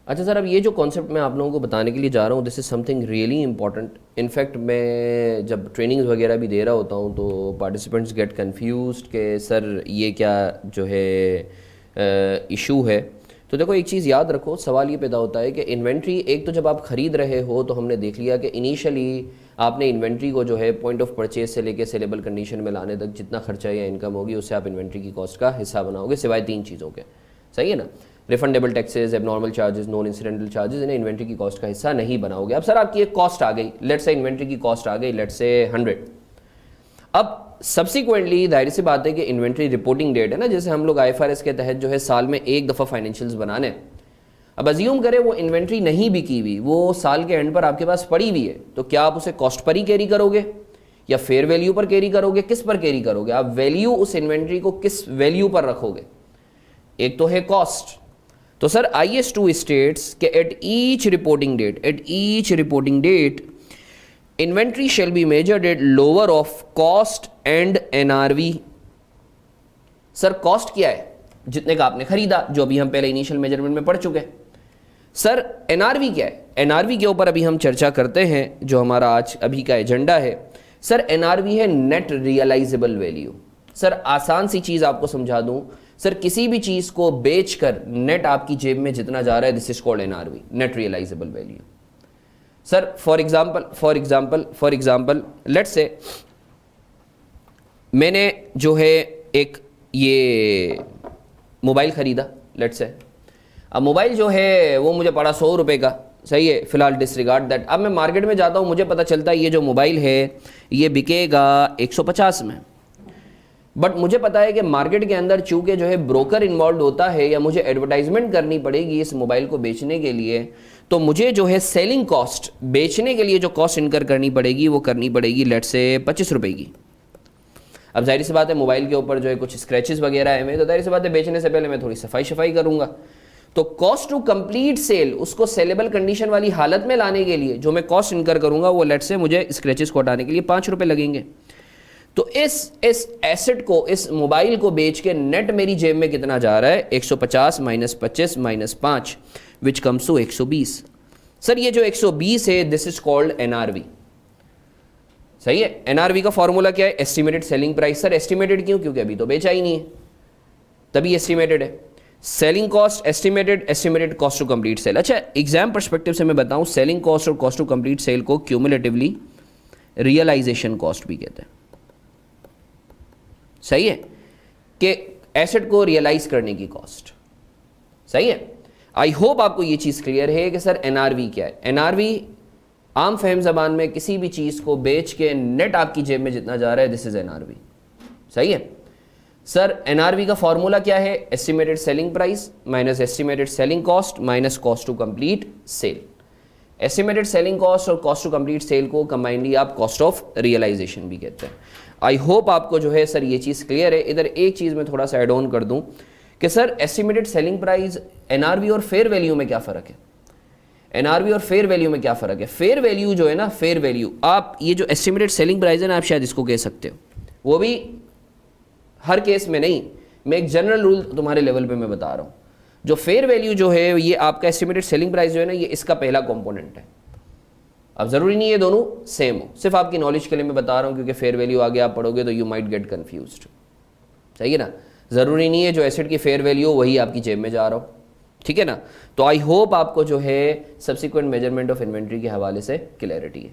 अच्छा सर, अब ये जो कॉन्सेप्ट मैं आप लोगों को बताने के लिए जा रहा हूँ, this is something really important. In fact मैं जब ट्रेनिंग्स वगैरह भी दे रहा होता हूँ तो पार्टिसिपेंट्स गेट कंफ्यूज्ड कि सर ये क्या जो है इशू है। तो देखो एक चीज़ याद रखो, सवाल ये पैदा होता है कि इन्वेंट्री, एक तो जब आप ख़रीद रहे हो तो हमने देख लिया कि इनिशियली आपने इन्वेंट्री को जो है पॉइंट ऑफ परचेज से लेके सेलेबल कंडीशन में लाने तक जितना खर्चा या इनकम होगी उससे आप इन्वेंट्री की कॉस्ट का हिस्सा बनाओगे, सिवाय 3 चीज़ों के। सही है ना? Refundable taxes, abnormal charges, non incidental charges, इन्हें इन्वेंट्री की कॉस्ट का हिस्सा नहीं बनाओगे। अब सर आपकी एक कॉस्ट आ गई, लेट्स से इन्वेंट्री की कॉस्ट आ गई लेट्स से 100। अब सब्सिक्वेंटली जाहिर सी बात है कि इन्वेंट्री रिपोर्टिंग डेट है ना, जैसे हम लोग IFRS के तहत जो है साल में एक दफ़ा फाइनेंशियल्स बनाने। अब अज्यूम करें वो इन्वेंट्री नहीं बिकी हुई, वो साल के एंड पर आपके पास पड़ी हुई है, तो क्या आप उसे कॉस्ट पर ही कैरी करोगे या फेयर वैल्यू पर कैरी करोगे? किस पर कैरी करोगे आप? वैल्यू उस इन्वेंट्री को किस वैल्यू पर रखोगे? एक तो है कॉस्ट। तो सर IS2 स्टेट्स कि at each reporting date inventory shall be measured at lower of cost and NRV। Sir cost क्या है? जितने का आपने खरीदा, जो अभी हम पहले इनिशियल मेजरमेंट में पढ़ चुके हैं। सर NRV क्या है? NRV के ऊपर अभी हम चर्चा करते हैं, जो हमारा आज अभी का एजेंडा है। सर NRV है नेट रियलाइजेबल वैल्यू। सर आसान सी चीज़ आपको समझा दूं, सर किसी भी चीज़ को बेचकर नेट आपकी जेब में जितना जा रहा है, this is called NRV, net realisable value. Sir for example let's say मैंने जो है एक ये मोबाइल ख़रीदा लेट्स से। अब मोबाइल जो है वो मुझे पड़ा 100 रुपये का, सही है, फिलहाल डिसरिगार्ड दैट। अब मैं मार्केट में जाता हूँ, मुझे पता चलता है ये जो मोबाइल है ये बिकेगा 150 में। बट मुझे पता है कि मार्केट के अंदर चूंकि जो है ब्रोकर इन्वॉल्व होता है या मुझे एडवर्टाइजमेंट करनी पड़ेगी इस मोबाइल को बेचने के लिए, तो मुझे जो है सेलिंग कॉस्ट, बेचने के लिए जो कॉस्ट इनकर करनी पड़ेगी वो करनी पड़ेगी लेट्स से 25 रुपये की। अब जाहिर सी बात है मोबाइल के ऊपर जो है कुछ स्क्रैचेस वगैरह है, तो जाहिर सी बात है बेचने से पहले मैं थोड़ी सफाई करूंगा। तो कॉस्ट टू कंप्लीट सेल, उसको सेलेबल कंडीशन वाली हालत में लाने के लिए जो मैं कॉस्ट इनकर करूंगा वो लेट्स से मुझे स्क्रैचेस को हटाने के लिए 5 रुपये लगेंगे। तो इस एसेट को, इस मोबाइल को बेच के नेट मेरी जेब में कितना जा रहा है? 150 minus 25 minus 5 which comes to 120। Sir ये जो 120 है दिस इज कॉल्ड NRV। सही है? NRV का फॉर्मूला क्या है? Estimated selling price. Sir estimated क्यों? क्योंकि अभी तो बेचा ही नहीं है, तभी एस्टिमेटेड है। Selling cost estimated cost to complete sale. अच्छा एग्जाम पर्सपेक्टिव से मैं बताऊं, सेलिंग कॉस्ट और कॉस्ट टू कंप्लीट सेल को क्यूमुलेटिवली रियलाइजेशन कॉस्ट भी कहते हैं। सही है? कि एसेट को रियलाइज करने की कॉस्ट। सही है? आई होप आपको ये चीज क्लियर है कि सर NRV क्या है। NRV आम फहम जबान में किसी भी चीज को बेच के नेट आपकी जेब में जितना जा रहा है, दिस इज NRV। सही है? सर NRV का फॉर्मूला क्या है? Estimated selling price minus estimated selling cost minus cost to complete sale. Estimated selling cost और कॉस्ट टू कंप्लीट सेल को कंबाइनली आप कॉस्ट ऑफ रियलाइजेशन भी कहते हैं। आई होप आपको जो है सर ये चीज़ क्लियर है। इधर एक चीज़ मैं थोड़ा सा एड ऑन कर दूं कि sir estimated selling price, NRV और फेयर वैल्यू में क्या फ़र्क है? NRV और फेयर वैल्यू में क्या फ़र्क है? फेयर वैल्यू जो है ना, फेयर वैल्यू, आप ये जो एस्टिमेटेड सेलिंग प्राइस है ना, आप शायद इसको कह सकते हो, वो भी हर केस में नहीं, मैं एक जनरल रूल तुम्हारे लेवल पे मैं बता रहा हूँ। जो फेयर वैल्यू जो है ये आपका एस्टिमेटेड सेलिंग प्राइस जो है ना, ये इसका पहला कंपोनेंट है। अब ज़रूरी नहीं है दोनों सेम हो, सिर्फ आपकी नॉलेज के लिए मैं बता रहा हूँ, क्योंकि फेयर वैल्यू आगे आप पढ़ोगे तो यू माइट गेट कन्फ्यूज्ड। सही है ना? ज़रूरी नहीं है जो एसेट की फेयर वैल्यू हो वही आपकी जेब में जा रहा हो। ठीक है ना? तो आई होप आपको जो है सब्सिक्वेंट मेजरमेंट ऑफ इन्वेंट्री के हवाले से क्लैरिटी है।